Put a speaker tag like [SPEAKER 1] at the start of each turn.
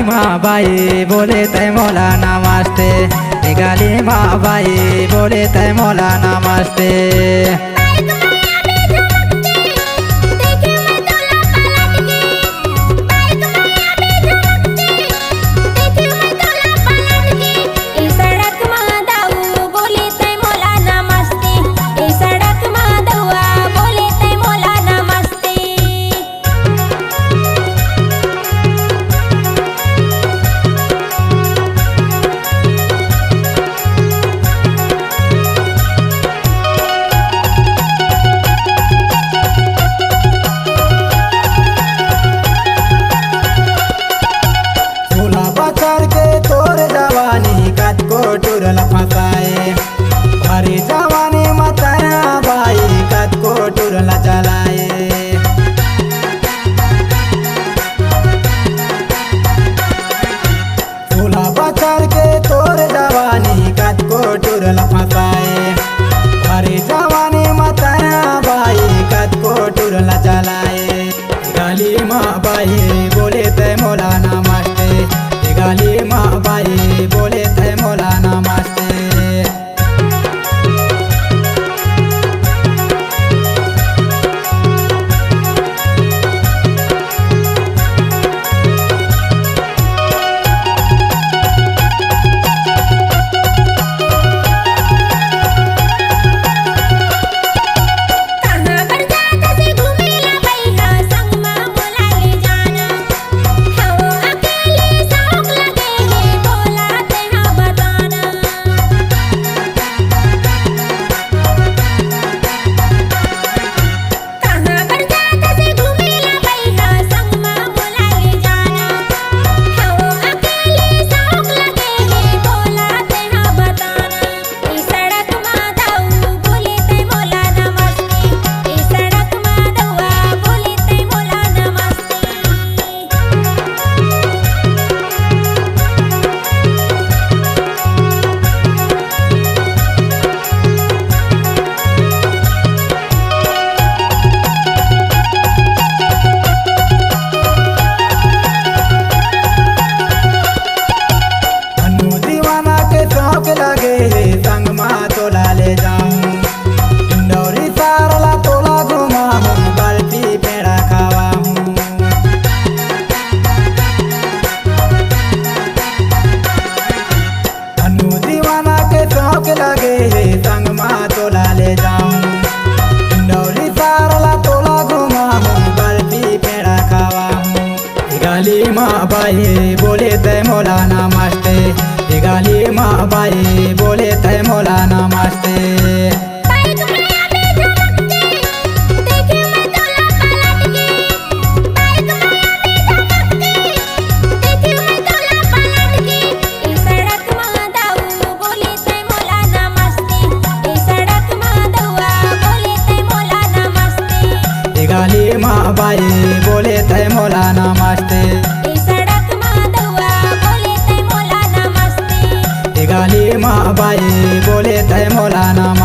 [SPEAKER 1] माँ बाई बोले तय मोला नमस्ते। गाली माँ बाई बोले तय मोला नमस्ते। टुरल फसाए भरी जवानी मताया भाई कत को टुरल चलाए। सोलह बचर के तोर जवानी कत को टुरल फसाए भरी जवानी मताया भाई कत को टुरल चलाए। गाली माँ बाई बोले तय मोला नमस्ते। गाली माँ बाई बोले तय मोला नमस्ते। संग माँ तोला ले जाऊं इंदौरी सारला तोला घुमाऊं बर्फी पेड़ा खावाऊं। अनु दीवाना के शौक लगे संग माँ तोला ले जाऊं इंदौरी सारला तोला घुमाऊं बर्फी पेड़ा खावाऊं। गाली माँ बाई बोले तय मोला नमस्ते। गाली माँ बाई बोले तय मोला नमस्ते। गाली माँ बाई बोले तय मोला नमस्ते। गाली माँ बाई बोले तय मोला नमस्ते।